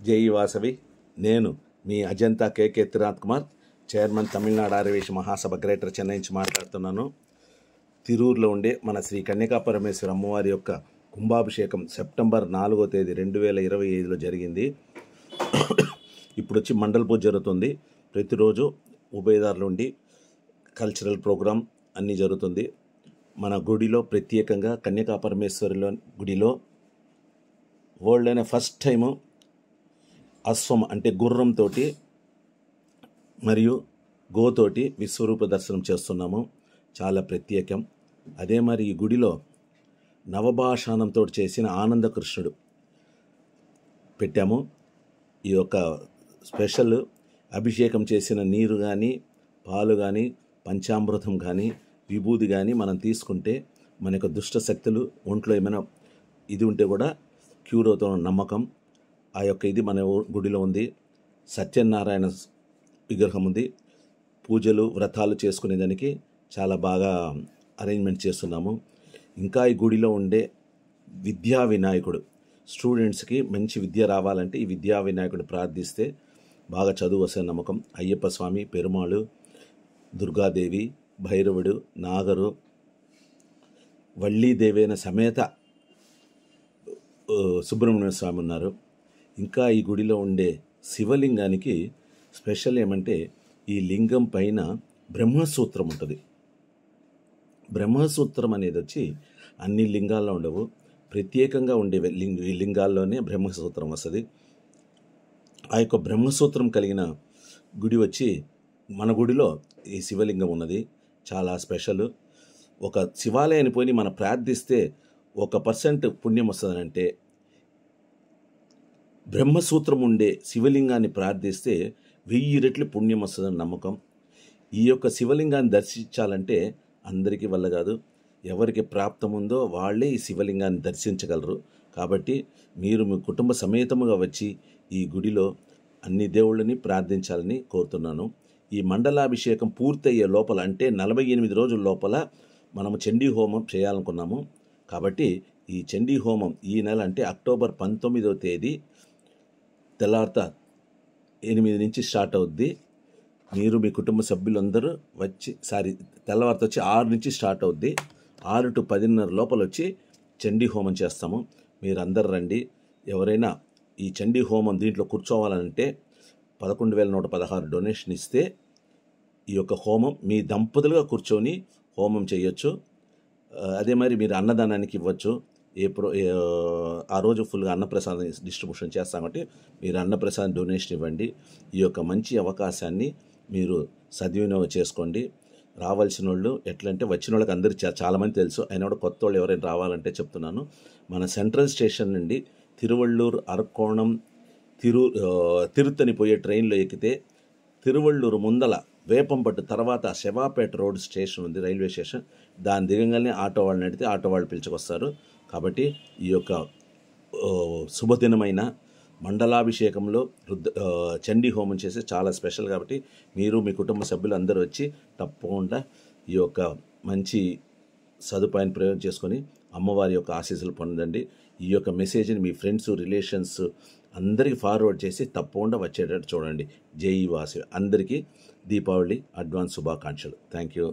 జై వాసవి. నేను మీ అజంతా కేకే త్రినాథ్ కుమార్, చైర్మన్ తమిళనాడు ఆర్యవైశ్య మహాసభ గ్రేటర్ చెన్నై నుంచి మాట్లాడుతున్నాను. తిరూరులో ఉండే మన శ్రీ కన్యకా పరమేశ్వరి అమ్మవారి యొక్క కుంభాభిషేకం సెప్టెంబర్ 4వ తేదీ 2025లో జరిగింది. ఇప్పుడు వచ్చి మండల పూజ జరుగుతుంది. ప్రతిరోజు ఉభయదారులు ఉండి కల్చరల్ ప్రోగ్రాం అన్నీ జరుగుతుంది. మన గుడిలో ప్రత్యేకంగా కన్యకా పరమేశ్వరిలో గుడిలో వరల్డ్లోనే ఫస్ట్ టైము అశ్వం అంటే గుర్రంతో మరియు గోతోటి విశ్వరూప దర్శనం చేస్తున్నాము. చాలా ప్రత్యేకం. అదే మరి ఈ గుడిలో నవభాషానంతో చేసిన ఆనందకృష్ణుడు పెట్టాము. ఈ యొక్క స్పెషల్ అభిషేకం చేసిన నీరు కానీ, పాలు కానీ, పంచామృతం కానీ, విభూది కానీ మనం తీసుకుంటే మన యొక్క దుష్ట శక్తులు ఒంట్లో ఏమైనా ఇది ఉంటే కూడా క్యూర్ అవుతున్న నమ్మకం. ఆ యొక్క ఇది మన గుడిలో ఉంది. సత్యనారాయణ విగ్రహం ఉంది. పూజలు వ్రతాలు చేసుకునేదానికి చాలా బాగా అరేంజ్మెంట్ చేస్తున్నాము. ఇంకా ఈ గుడిలో ఉండే విద్యా వినాయకుడు, స్టూడెంట్స్కి మంచి విద్య రావాలంటే ఈ విద్యా వినాయకుడు ప్రార్థిస్తే బాగా చదువు వస్తే నమ్మకం. అయ్యప్ప స్వామి, పెరుమాళు, దుర్గాదేవి, భైరవుడు, నాగరు, వల్లీదేవేన సమేత సుబ్రహ్మణ్య స్వామి ఉన్నారు. ఇంకా ఈ గుడిలో ఉండే శివలింగానికి స్పెషల్ ఏమంటే ఈ లింగం పైన బ్రహ్మసూత్రం ఉంటుంది. బ్రహ్మసూత్రం అనేది వచ్చి అన్ని లింగాల్లో ఉండవు, ప్రత్యేకంగా ఉండే లింగాల్లోనే బ్రహ్మసూత్రం వస్తుంది. ఆ యొక్క బ్రహ్మసూత్రం కలిగిన గుడి వచ్చి మన గుడిలో ఈ శివలింగం ఉన్నది. చాలా స్పెషల్. ఒక శివాలయాన్ని పోయి మనం ప్రార్థిస్తే 1% పుణ్యం వస్తుందనంటే, బ్రహ్మసూత్రం ఉండే శివలింగాన్ని ప్రార్థిస్తే 1000 రెట్లు పుణ్యం వస్తుందని నమ్మకం. ఈ యొక్క శివలింగాన్ని దర్శించాలంటే అందరికీ వల్ల కాదు, ఎవరికి ప్రాప్తం ఉందో వాళ్ళే ఈ శివలింగాన్ని దర్శించగలరు. కాబట్టి మీరు మీ కుటుంబ సమేతముగా వచ్చి ఈ గుడిలో అన్ని దేవుళ్ళని ప్రార్థించాలని కోరుతున్నాను. ఈ మండలాభిషేకం పూర్తయ్యే లోపల అంటే 48 రోజుల లోపల మనము చండీ హోమం చేయాలనుకున్నాము. కాబట్టి ఈ చండీ హోమం ఈ నెల అంటే అక్టోబర్ 19వ తేదీ తెల్లారిత 8 నుంచి స్టార్ట్ అవుద్ది. మీరు మీ కుటుంబ సభ్యులందరూ వచ్చి తెల్లవారిత వచ్చి 6 నుంచి స్టార్ట్ అవుద్ది. 6 to 10:30 లోపల వచ్చి చండీ హోమం చేస్తాము. మీరు అందరు రండి. ఎవరైనా ఈ చండీ హోమం దీంట్లో కూర్చోవాలంటే 11,116 డొనేషన్ ఇస్తే ఈ యొక్క హోమం మీ దంపతులుగా కూర్చొని హోమం చేయొచ్చు. అదే మరి మీరు అన్నదానానికి ఇవ్వచ్చు. ఆ రోజు ఫుల్గా అన్నప్రసాదం డిస్ట్రిబ్యూషన్ చేస్తాం కాబట్టి మీరు అన్నప్రసాదం డొనేషన్ ఇవ్వండి. ఈ యొక్క మంచి అవకాశాన్ని మీరు సద్వినియోగం చేసుకోండి. రావాల్సిన వాళ్ళు ఎట్లంటే వచ్చిన వాళ్ళకి అందరికీ చాలామంది తెలుసు, అయినా కూడా కొత్త వాళ్ళు ఎవరైనా రావాలంటే చెప్తున్నాను. మన సెంట్రల్ స్టేషన్ నుండి తిరువళ్ళూరు, అరక్కోణం, తిరుత్తని పోయే ట్రైన్లో ఎక్కితే తిరువళ్ళూరు ముందల వేపంపట్టు తర్వాత శవాపేట రోడ్ స్టేషన్ ఉంది, రైల్వే స్టేషన్. దాని దిగంగానే ఆటో వాళ్ళని అడిగితే ఆటో వాళ్ళు పిలుచుకొస్తారు. కాబట్టి ఈ యొక్క శుభదినమైన మండలాభిషేకంలో చండీ హోమం చేసి చాలా స్పెషల్. కాబట్టి మీరు మీ కుటుంబ సభ్యులు అందరూ వచ్చి తప్పకుండా ఈ యొక్క మంచి సదుపాయాన్ని ప్రయోగం చేసుకొని అమ్మవారి యొక్క ఆశీస్సులు పొందండి. ఈ యొక్క మెసేజ్ని మీ ఫ్రెండ్స్, రిలేషన్స్ అందరికీ ఫార్వర్డ్ చేసి తప్పకుండా వచ్చేటట్టు చూడండి. జై వాసవి. అందరికీ దీపావళి అడ్వాన్స్ శుభాకాంక్షలు. Thank you.